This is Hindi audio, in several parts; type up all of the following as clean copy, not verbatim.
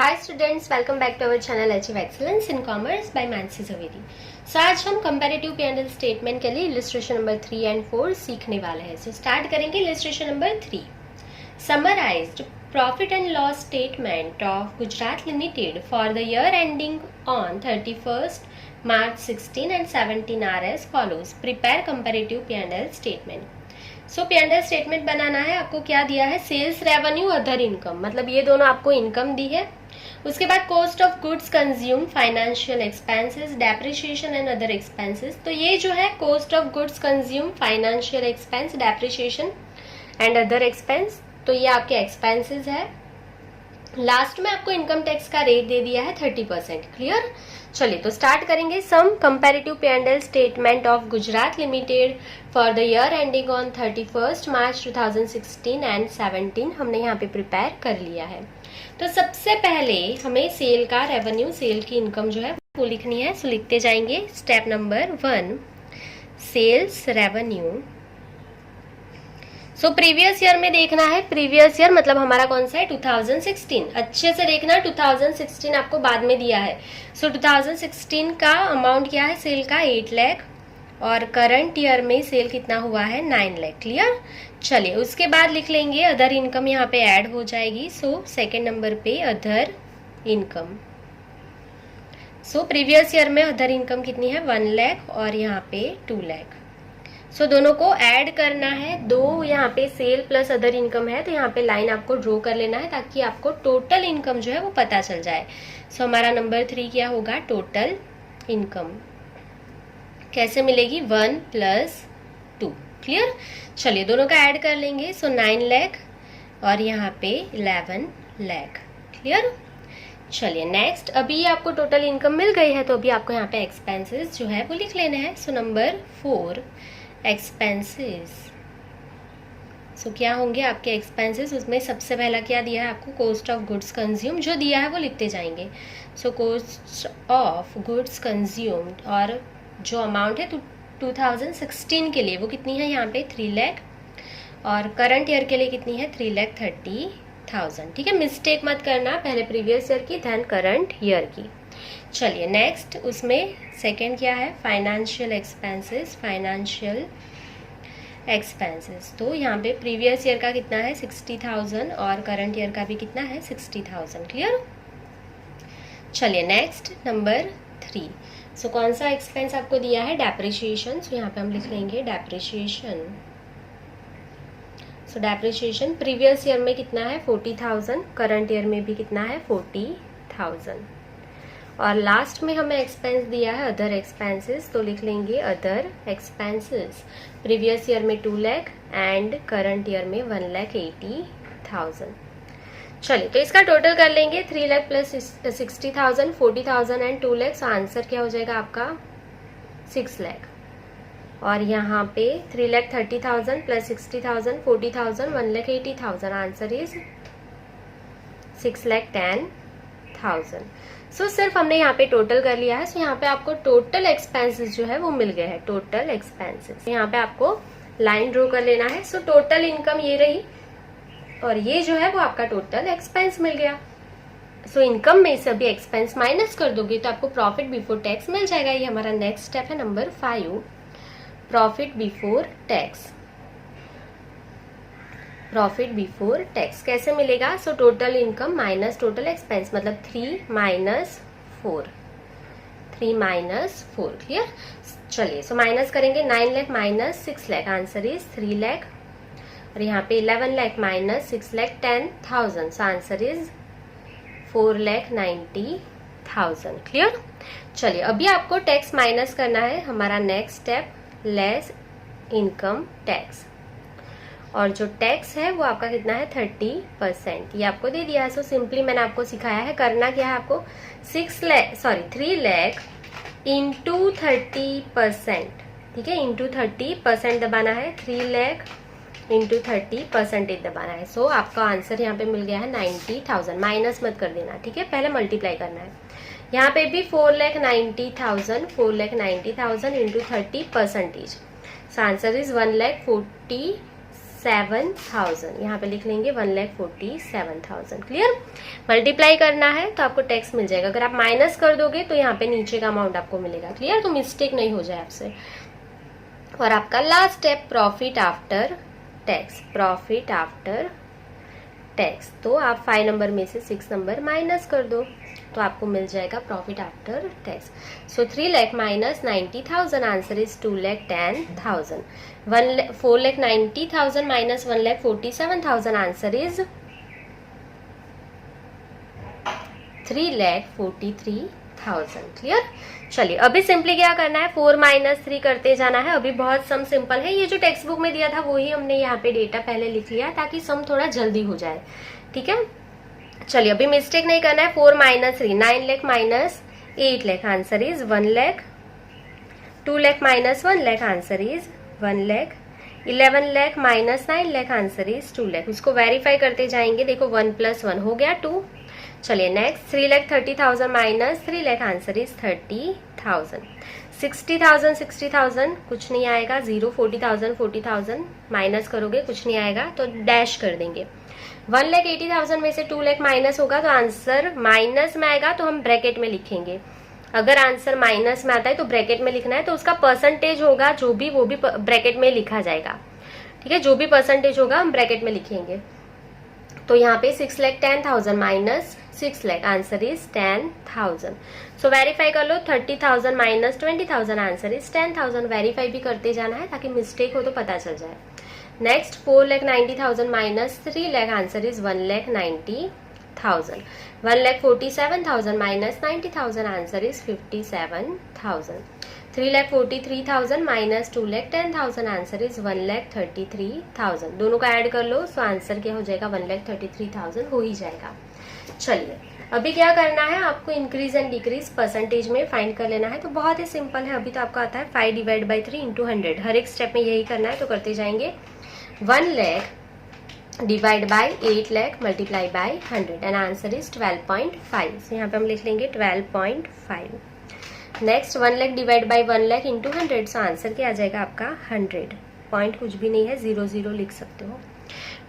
Hi students, welcome back to our channel achieve excellence in commerce by Mansi Javedi. So आज हम कंपैरेटिव P&L स्टेटमेंट के लिए इलस्ट्रेशन नंबर 3 एंड 4 सीखने वाले हैं। सो स्टार्ट करेंगे illustration number 3। Summarised profit and loss statement of Gujarat limited for the year ending on 31st March 16 and 17 are as follows. Prepare comparative P&L statement. So P&L statement बनाना है। आपको क्या दिया है? सेल्स रेवेन्यू, अदर इनकम, मतलब ये दोनों आपको इनकम दी है। उसके बाद cost of goods consume, financial expenses, depreciation and other expenses. तो ये जो है cost of goods consume, financial expense, depreciation and other expense, तो ये आपके एक्सपेंसेस है। लास्ट में आपको इनकम टैक्स का रेट दे दिया है 30%। क्लियर? चलिए तो स्टार्ट करेंगे। Some comparative P&L statement of Gujarat limited for the year ending on 31st March 2016 and 17 हमने यहाँ पे प्रिपेयर कर लिया है। तो सबसे पहले हमें सेल का रेवेन्यू, सेल की इनकम जो है वो लिखनी है। सो लिखते जाएंगे। Step number 1, sales revenue. So previous year में देखना है। प्रीवियस ईयर मतलब हमारा कौन सा है? 2016। अच्छे से देखना, 2016 आपको बाद में दिया है। सो 2016 का अमाउंट क्या है सेल का? 8 लाख, और करंट ईयर में सेल कितना हुआ है? 9 लाख। क्लियर? चलिए उसके बाद लिख लेंगे अदर इनकम, यहाँ पे ऐड हो जाएगी। सो सेकेंड नंबर पे अदर इनकम। सो प्रीवियस ईयर में अदर इनकम कितनी है? 1 लाख, और यहाँ पे 2 लाख। सो दोनों को ऐड करना है। दो यहाँ पे सेल प्लस अदर इनकम है, तो यहाँ पे लाइन आपको ड्रॉ कर लेना है ताकि आपको टोटल इनकम जो है वो पता चल जाए। सो हमारा नंबर 3 क्या होगा? टोटल इनकम कैसे मिलेगी? 1 + 2। क्लियर? चलिए दोनों का ऐड कर लेंगे। सो 9 लाख और यहाँ पे 11 लाख। क्लियर? चलिए नेक्स्ट, अभी आपको टोटल इनकम मिल गई है, तो अभी आपको यहाँ पे एक्सपेंसेस जो है वो लिख लेने हैं। So number 4, expenses. सो क्या होंगे आपके एक्सपेंसेस? उसमें सबसे पहला क्या दिया है आपको? Cost of goods consume. जो दिया है वो लिखते जाएंगे। So cost of goods consumed, और जो अमाउंट है 2016 के लिए वो कितनी है यहाँ पे? 3 लाख, और करंट ईयर के लिए कितनी है? 3,30,000। ठीक है, मिस्टेक मत करना, पहले प्रीवियस ईयर की देन करंट ईयर की। चलिए नेक्स्ट, उसमें सेकंड क्या है? Financial expenses. फाइनेंशियल एक्सपेंसेस, तो यहाँ पे प्रीवियस ईयर का कितना है? 60,000, और करंट ईयर का भी कितना है? 60,000। क्लियर? चलिए नेक्स्ट नंबर 3। सो कौन सा एक्सपेंस आपको दिया है? डेप्रिसिएशन। सो यहाँ पे हम लिख लेंगे डेप्रिसिएशन। सो डेप्रिसिएशन प्रीवियस ईयर में कितना है? 40,000, करंट ईयर में भी कितना है? 40,000। और लास्ट में हमें एक्सपेंस दिया है अदर एक्सपेंसेस, तो लिख लेंगे अदर एक्सपेंसेस। प्रीवियस ईयर में 2 लाख एंड करंट ईयर में 1,80,000। चलिए तो इसका टोटल कर लेंगे। 3 lakh plus 60,000, 40,000 and 2 lakh. So answer क्या हो जाएगा आपका? 6 लाख। और यहाँ पे 3,30,000 प्लस 60,000, 40,000, 1,80,000। Answer is 6,10,000। सो सिर्फ हमने यहाँ पे टोटल कर लिया है। सो यहाँ पे आपको टोटल एक्सपेंसेस जो है वो मिल गए हैं। टोटल एक्सपेंसेस यहाँ पे आपको लाइन ड्रॉ कर लेना है। सो टोटल इनकम ये रही, और ये जो है वो आपका टोटल एक्सपेंस मिल गया। सो इनकम में से अभी एक्सपेंस माइनस कर दोगे तो आपको प्रॉफिट बिफोर टैक्स मिल जाएगा। ये हमारा नेक्स्ट स्टेप है number 5, profit before tax. Profit before tax कैसे मिलेगा? So total income minus total expense, मतलब 3 - 4। 3 - 4। क्लियर? चलिए सो माइनस करेंगे। 9 lakh minus 6 lakh, answer is 3 lakh. और यहाँ पे 11 lakh minus 6,10,000। So answer is 4,90,000। Clear? चलिए अभी आपको टैक्स माइनस करना है। हमारा next step, less income tax. और जो टैक्स है वो आपका कितना है? 30%। ये आपको दे दिया है। सो सिंपली मैंने आपको सिखाया है, करना क्या है आपको? 3 लाख इंटू 30%। ठीक है, इंटू 30% दबाना है। 3 लाख इंटू 30% दबाना है। सो आपका आंसर यहाँ पे मिल गया है 90,000। माइनस मत कर देना, ठीक है, पहले मल्टीप्लाई करना है। यहाँ पे भी 4,90,000, 4,90,000 इंटू 30%। So answer is 1,47,000। 1,47,000, यहाँ पे लिख लेंगे 1,47,000। क्लियर? मल्टीप्लाई करना है तो आपको टैक्स मिल जाएगा। अगर आप माइनस कर दोगे तो यहाँ पे नीचे का अमाउंट आपको मिलेगा। क्लियर? तो मिस्टेक नहीं हो जाए आपसे। और आपका last step profit after tax, profit after tax. तो आप 5 नंबर में से 6 नंबर माइनस कर दो तो आपको मिल जाएगा profit after tax. So 3 lakh minus 90,000, answer is 2,10,000। 4,90,000 minus 1,47,000, answer is 3,43,000। Clear? चलिए अभी सिंपली क्या करना है, 4 माइनस 3 करते जाना है। अभी बहुत सम सिंपल है, ये जो टेक्स्ट बुक में दिया था वही हमने यहाँ पे डेटा पहले लिख लिया ताकि सम थोड़ा जल्दी हो जाए। ठीक है, चलिए अभी मिस्टेक नहीं करना है। 4 minus 3, 9 lakh minus 8 lakh, answer is 1 lakh. 2 lakh minus 1 lakh, answer is 1 lakh. 11 lakh minus 9 lakh, answer is 2 lakh. उसको वेरीफाई करते जाएंगे। देखो 1 + 1 हो गया 2। चलिए next 3,30,000 minus 3 lakh, answer is 30,000। 60,000 60,000 कुछ नहीं आएगा, 0। 40,000 40,000 माइनस करोगे कुछ नहीं आएगा तो डैश कर देंगे। 1,80,000 में से 2 लाख माइनस होगा तो आंसर माइनस में आएगा तो हम ब्रैकेट में लिखेंगे। अगर आंसर माइनस में आता है तो ब्रैकेट में लिखना है, तो उसका परसेंटेज होगा जो भी, वो भी ब्रैकेट में लिखा जाएगा। ठीक है, जो भी परसेंटेज होगा हम ब्रैकेट में लिखेंगे। तो यहाँ पे 6,10,000 minus 6 lakh, answer is 10,000। So verify कर लो। 30,000 माइनस 20,000, आंसर इज 10,000। वेरीफाई भी करते जाना है ताकि मिस्टेक हो तो पता चल जाए। Next 4,90,000 minus 3 lakh, answer is 1,90,000। 1,47,000 minus 90,000, answer is 57,000। 3,43,000 minus 2,10,000, answer is 1,33,000। दोनों का ऐड कर लो सो आंसर क्या हो जाएगा, 1,33,000 हो ही जाएगा। चलिए अभी क्या करना है, आपको इंक्रीज एंड डिक्रीज परसेंटेज में फाइंड कर लेना है। तो बहुत ही सिंपल है, अभी तो आपको आता है 5 डिवाइड बाई 3 इंटू 100। हर एक स्टेप में यही करना है तो करते जाएंगे। 1 lakh divide by 8 lakh multiply by 100 and answer is 12.5। so यहाँ पे हम लिख लेंगे 12.5। Next 1 lakh divide by 1 lakh into 100, so answer क्या आ जाएगा आपका 100। पॉइंट कुछ भी नहीं है, 0 0 लिख सकते हो।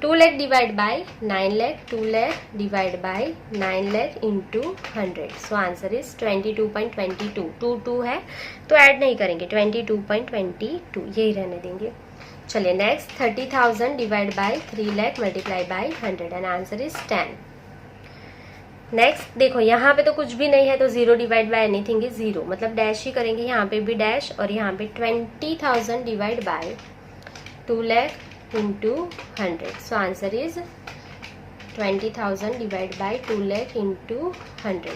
2 lakh divide by 9 lakh, 2 lakh divide by 9 lakh into 100, so answer is 22.22। 2 है तो ऐड नहीं करेंगे, 22.22 यही रहने देंगे। चलिए next 30,000 divide by 3 lakh multiply by 100 and answer is 10। Next देखो यहाँ पे तो कुछ भी नहीं है तो 0 डिवाइड बाई एनीथिंग इज 0, मतलब डैश ही करेंगे। यहाँ पे भी डैश और यहाँ पे 20,000 divide by 2 lakh into 100, so answer is 20,000 divide by 2 lakh into 100,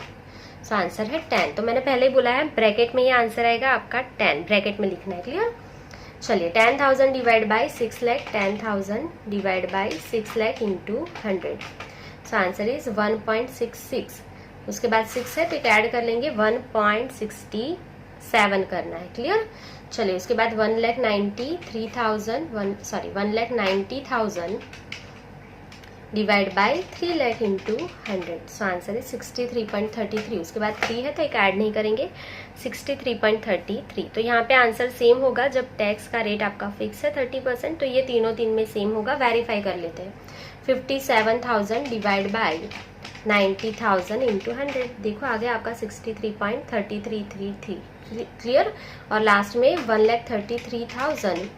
so answer है 10। तो मैंने पहले ही बोला है ब्रैकेट में ये आंसर आएगा आपका 10, ब्रैकेट में लिखना है। क्लियर? चलिए 10,000 divide by 6 lakh, 10,000 divide by 6 lakh into 100, so answer is 1.66। उसके बाद 6 है तो एक ऐड कर लेंगे, 1.67 करना है। क्लियर? चलिए उसके बाद 1,90,000 divide by 3 lakh into 100, so answer is 63.33। उसके बाद 3 है तो एक ऐड नहीं करेंगे, 63.33। तो यहाँ पे आंसर सेम होगा जब टैक्स का रेट आपका फिक्स है 30%, तो ये तीनों में सेम होगा। वेरीफाई कर लेते हैं। 57,000 डिवाइड बाई 90,000 इंटू 100, देखो आगे आपका 63.33 क्लियर? और लास्ट में 1,33,000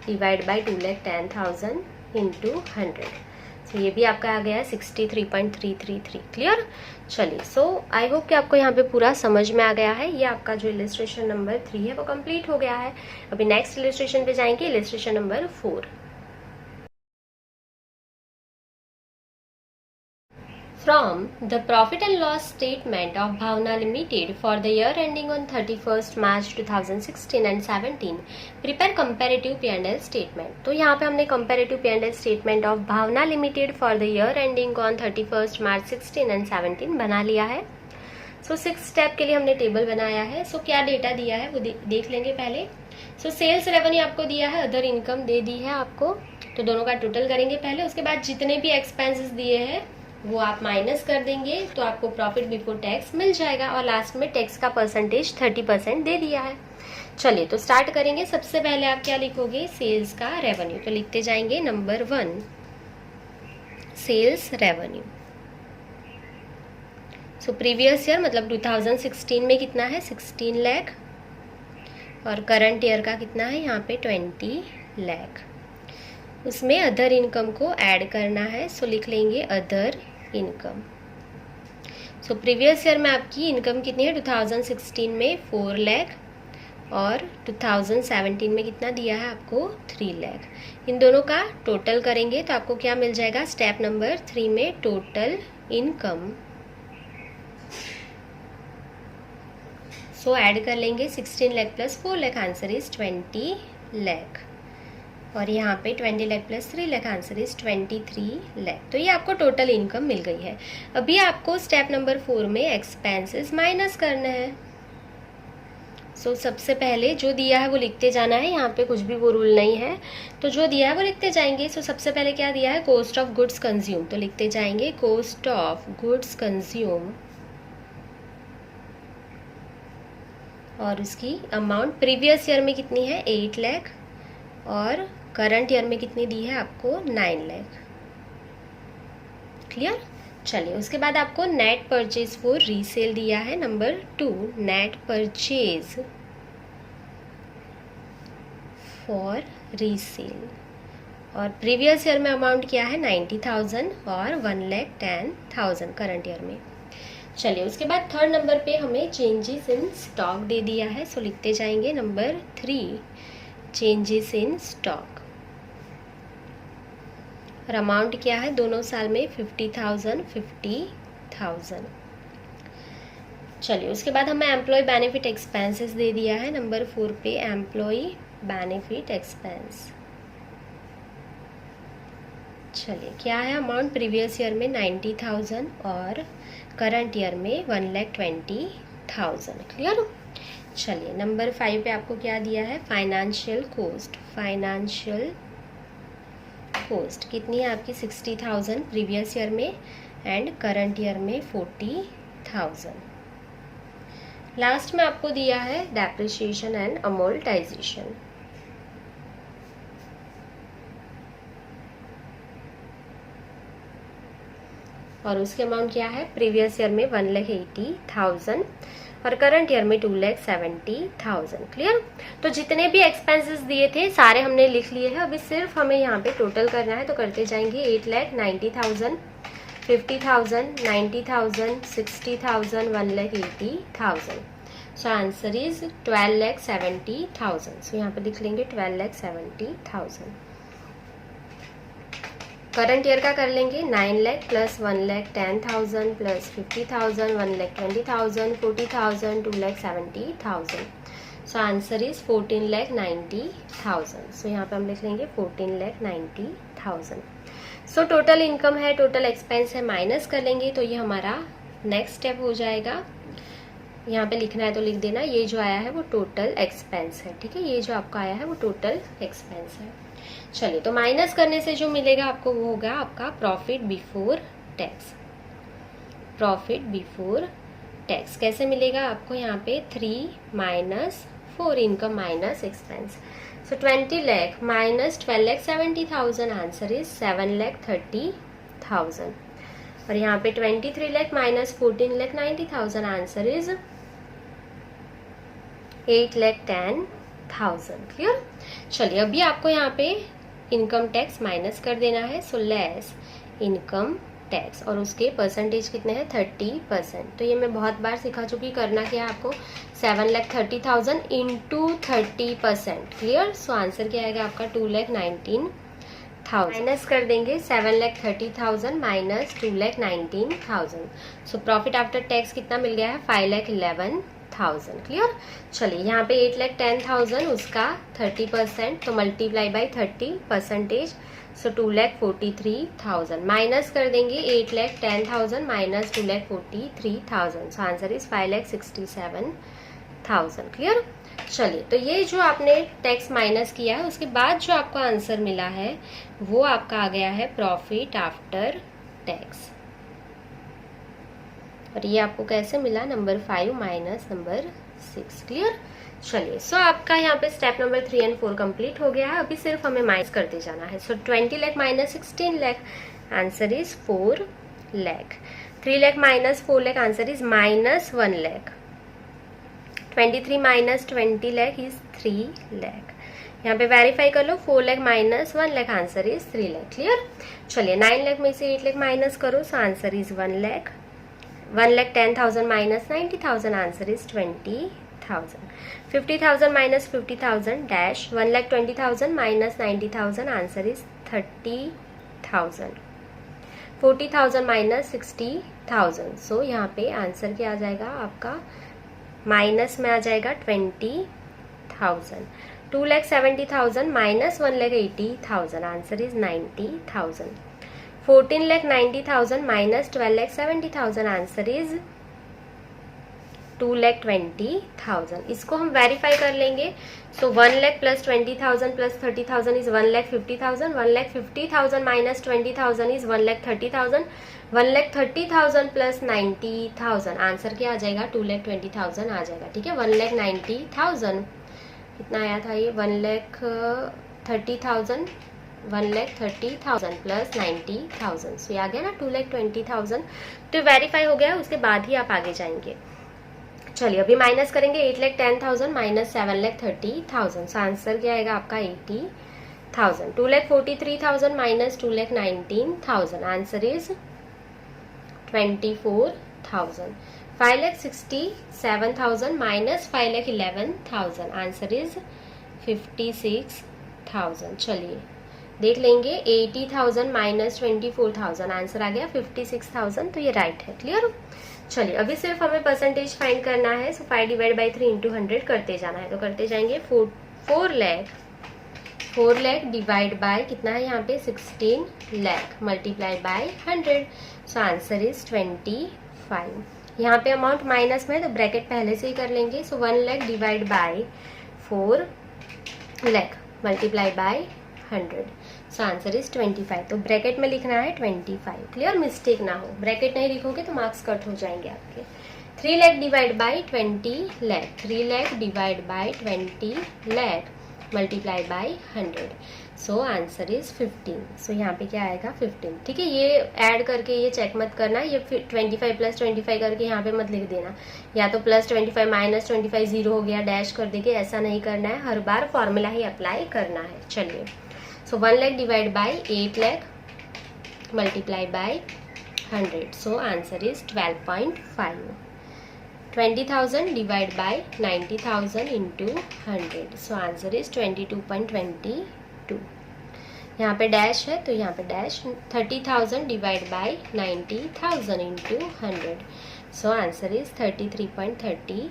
डिवाइड बाई 2,10,000 इंटू 100, तो ये भी आपका आ गया है 63.333। क्लियर? चलिए सो आई होप कि आपको यहाँ पे पूरा समझ में आ गया है। ये आपका जो इलिस्ट्रेशन नंबर 3 है वो कंप्लीट हो गया है। अभी नेक्स्ट इलिस्ट्रेशन पे जाएंगे, illustration number 4। From the profit and loss statement of Bhavna Limited for the year ending on 31st March 2016 and 17, prepare comparative P&L statement। तो यहाँ पे हमने comparative P&L statement of Bhavna Limited for the year ending on 31st March 16 and 17 बना लिया है। सो 6 स्टेप के लिए हमने टेबल बनाया है। सो क्या डेटा दिया है वो देख लेंगे पहले। सो सेल्स रेवेन्यू आपको दिया है, अदर इनकम दे दी है आपको, तो दोनों का टोटल करेंगे पहले। उसके बाद जितने भी एक्सपेंसेस दिए हैं वो आप माइनस कर देंगे तो आपको प्रॉफिट बिफोर टैक्स मिल जाएगा। और लास्ट में टैक्स का परसेंटेज 30% दे दिया है। चलिए तो स्टार्ट करेंगे। सबसे पहले आप क्या लिखोगे, सेल्स का रेवेन्यू। तो लिखते जाएंगे number 1 sales revenue. So previous year मतलब 2016 में कितना है 16 लाख, और करंट ईयर का कितना है यहाँ पे 20 लाख। उसमें अदर इनकम को ऐड करना है, सो लिख लेंगे अदर इनकम। सो प्रीवियस ईयर में आपकी इनकम कितनी है 2016 में 4 लाख, और 2017 में कितना दिया है आपको 3 लाख। इन दोनों का टोटल करेंगे तो आपको क्या मिल जाएगा, स्टेप नंबर 3 में टोटल इनकम। सो ऐड कर लेंगे 16 lakh plus 4 lakh, answer is 20 lakh. और यहाँ पे 20 lakh plus 3 lakh, answer is 23 lakh. तो ये आपको टोटल इनकम मिल गई है। अभी आपको स्टेप नंबर 4 में एक्सपेंसेस माइनस करना है। सो सबसे पहले जो दिया है वो लिखते जाना है, यहाँ पे कुछ भी वो रूल नहीं है, तो जो दिया है वो लिखते जाएंगे। सो सबसे पहले क्या दिया है, कॉस्ट ऑफ गुड्स कंज्यूम, तो लिखते जाएंगे कॉस्ट ऑफ गुड्स कंज्यूम, और उसकी अमाउंट प्रीवियस ईयर में कितनी है 8 लाख, और करंट ईयर में कितनी दी है आपको 9 लाख। क्लियर। चलिए उसके बाद आपको नेट परचेज फॉर रीसेल दिया है number 2, net purchase for resale, और प्रीवियस ईयर में अमाउंट क्या है 90,000 और 1,10,000 करंट ईयर में। चलिए उसके बाद थर्ड नंबर पे हमें चेंजेस इन स्टॉक दे दिया है, सो लिखते जाएंगे नंबर 3 चेंजेस इन स्टॉक, और अमाउंट क्या है दोनों साल में 50,000 50,000। चलिए उसके बाद हमें एम्प्लॉय बेनिफिट एक्सपेंसेस दे दिया है नंबर 4 पे, एम्प्लॉय बेनिफिट एक्सपेंस। चलिए क्या है, अमाउंट प्रीवियस ईयर में 90,000 और करंट ईयर में 1,20,000। क्लियर। चलिए नंबर 5 पे आपको क्या दिया है, फाइनेंशियल कॉस्ट, फाइनेंशियल कॉस्ट कितनी है आपकी 60,000 प्रीवियस ईयर में, एंड करंट ईयर में 40,000। लास्ट में आपको दिया है डेप्रिसिएशन एंड अमोर्टाइजेशन, और उसके अमाउंट क्या है, प्रीवियस ईयर में 1,80,000 और करंट ईयर में 2,70,000। क्लियर। तो जितने भी एक्सपेंसेस दिए थे सारे हमने लिख लिए हैं, अभी सिर्फ हमें यहाँ पे टोटल करना है, तो करते जाएंगे 8,90,000, 50,000, 90,000, 60,000, 1,80,000। So answer is 12,70,000। सो यहाँ पे लिख लेंगे 12,70,000। करंट ईयर का कर लेंगे 9 lakh plus 1,10,000 plus 50,000, 1,20,000, 40,000, 2,70,000। So answer is 14,90,000। सो यहाँ पे हम लिख लेंगे 14,90,000। सो टोटल इनकम है, टोटल एक्सपेंस है, माइनस कर लेंगे तो ये हमारा नेक्स्ट स्टेप हो जाएगा। यहाँ पे लिखना है तो लिख देना, ये जो आया है वो टोटल एक्सपेंस है। ठीक है, ये जो आपका आया है वो टोटल एक्सपेंस है। चलिए तो माइनस करने से जो मिलेगा आपको वो होगा आपका profit before tax. Profit before tax कैसे मिलेगा आपको, यहाँ पे 3 minus 4 income minus expense. So 20 lakh minus 12,70,000, answer is 7,30,000। और यहाँ पे 23 lakh minus 14,90,000, answer is 8,10,000। Clear. चलिए अभी आपको यहाँ पे इनकम टैक्स माइनस कर देना है, सो लेस इनकम टैक्स, और उसके परसेंटेज कितने हैं 30%। तो ये मैं बहुत बार सिखा चुकी, करना क्या है आपको 7,30,000 इंटू 30%। क्लियर। सो आंसर क्या आएगा आपका 2,19,000। माइनस कर देंगे 7,30,000 minus 2,19,000। So profit after tax कितना मिल गया है 5,11,000। क्लियर। चलिए यहाँ पे 8,10,000 उसका 30%, तो मल्टीप्लाई बाई 30%, सो 2,43,000। माइनस कर देंगे 8,10,000 minus 2,43,000, so answer is 5,67,000। Clear. चलिए तो ये जो आपने टैक्स माइनस किया है उसके बाद जो आपको आंसर मिला है वो आपका आ गया है प्रॉफिट आफ्टर टैक्स। और ये आपको कैसे मिला, नंबर 5 माइनस नंबर 6। क्लियर। चलिए, सो आपका यहाँ पे स्टेप नंबर 3 एंड 4 कंप्लीट हो गया है। अभी सिर्फ हमें माइनस करते जाना है। सो 20 lakh minus 16 lakh, answer is 4 lakh. 3 lakh minus 4 lakh, answer is minus 1 lakh. 23 minus 20 lakh is 3 lakh. यहाँ पे वेरीफाई कर लो, 4 lakh minus 1 lakh, answer is 3 lakh. Clear? चलिए, 9 लाख में से 8 लाख माइनस करो, so answer is 1 lakh. 1,10,000 minus 90,000, answer is 20,000। 50,000 minus 50,000 dash 1,20,000 minus 90,000, answer is 30,000। 40,000 minus 60,000, सो यहाँ पे आंसर क्या आ जाएगा आपका, माइनस में आ जाएगा 20,000। 2,70,000 minus 1,80,000, answer is 90,000। 14,90,000 minus 12,70,000, answer is 2,20,000। इसको हम वेरीफाई कर लेंगे। सो 1 lakh plus 20,000 plus 30,000 is 1,50,000। 1,50,000 minus 20,000 is 1,30,000। 1,30,000 plus 90,000, answer क्या आ जाएगा, 2,20,000 आ जाएगा। ठीक है, 1,90,000 कितना आया था ये, 1,30,000 1,30,000 प्लस 90,000, सो ये आ गया ना 2,20,000। तो वेरीफाई हो गया, उसके बाद ही आप आगे जाएंगे। चलिए, अभी माइनस करेंगे। 8,10,000 माइनस 7,30,000, सो आंसर क्या आएगा आपका 80,000। 2,43,000 minus 2,19,000, answer is 24,000। 5,67,000 minus 5,11,000, answer is 56,000। चलिए देख लेंगे, 80,000 माइनस 24,000, आंसर आ गया 56,000, तो ये राइट है। क्लियर? चलिए, अभी सिर्फ हमें परसेंटेज फाइंड करना है। सो 5 डिवाइड बाई 3 इंटू 100 करते जाना है। तो करते जाएंगे। 4 लाख डिवाइड बाय कितना है यहाँ पे, 16 lakh multiply by 100, so answer is 25। यहाँ पे अमाउंट माइनस में, तो ब्रैकेट पहले से ही कर लेंगे। सो 1 lakh divide by 4 lakh multiply by 100, so answer is 25। तो ब्रैकेट में लिखना है 25। क्लियर? मिस्टेक ना हो, ब्रैकेट नहीं लिखोगे तो मार्क्स कट हो जाएंगे आपके। 3 lakh divide by 20 lakh, 3 lakh divide by 20 lakh multiply by 100, so answer is 15। सो यहाँ पे क्या आएगा, 15। ठीक है, ये ऐड करके ये चेक मत करना, ये 25 प्लस 25 करके यहाँ पे मत लिख देना, या तो प्लस 25 माइनस 25 जीरो हो गया डैश कर देके, ऐसा नहीं करना है। हर बार फॉर्मूला ही अप्लाई करना है। चलिए, सो 1 lakh divide by 8 lakh multiply by 100, so answer is 12.5। 20,000 divide by 90,000 into 100, so answer is 22.22। यहाँ पे डैश है तो यहाँ पे dash. 30,000 divide by 90,000 into 100, so answer is 33.33।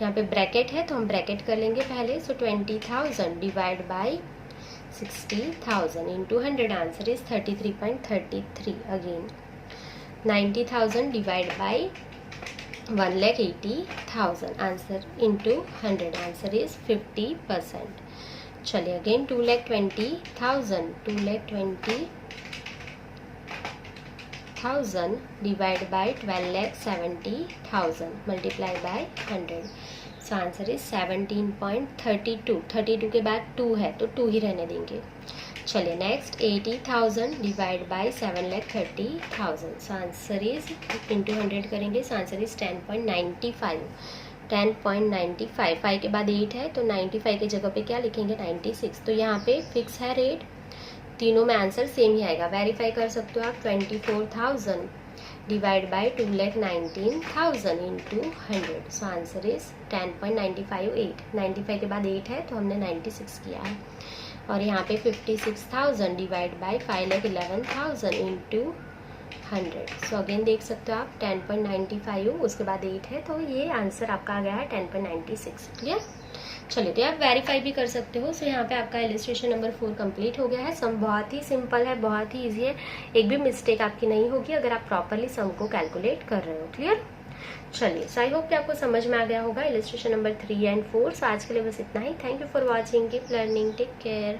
यहाँ पे ब्रैकेट है तो हम ब्रैकेट कर लेंगे पहले। सो 20,000 divide by 60,000 into 100, answer is 33.33 again. 90,000 divide by 1,80,000, answer into 100, answer is 50%। चलिए again 2,20,000 divide by 12,70,000 multiply by 100, so answer is 17.32। 32 के बाद 2 है तो 2 ही रहने देंगे। चलिए next 80,000 divide by 7,30,000, so answer is into 100 करेंगे, सो आंसर इज 10.95। 10.95, 5 के बाद 8 है तो 95 की जगह पे क्या लिखेंगे, 96। तो यहाँ पे फिक्स है रेट, तीनों में आंसर सेम ही आएगा। वेरीफाई कर सकते हो आप। 24,000 divide by 2,19,000 into 100, so answer is 10.95। 95 के बाद 8 है तो हमने 96 किया है। और यहाँ पे 56,000 divide by 5,11,000 into 100, so again देख सकते हो आप 10.95, उसके बाद 8 है तो ये आंसर आपका आ गया है 10.96। क्लियर? चलिए, तो आप वेरीफाई भी कर सकते हो। सो यहाँ पे आपका इलस्ट्रेशन नंबर 4 कंप्लीट हो गया है। सम बहुत ही सिंपल है, बहुत ही इजी है, एक भी मिस्टेक आपकी नहीं होगी अगर आप प्रॉपरली सम को कैलकुलेट कर रहे हो। क्लियर? चलिए, सो आई होप कि आपको समझ में आ गया होगा इलस्ट्रेशन नंबर 3 एंड 4। सो आज के लिए बस इतना ही। Thank you for watching, keep learning, take care.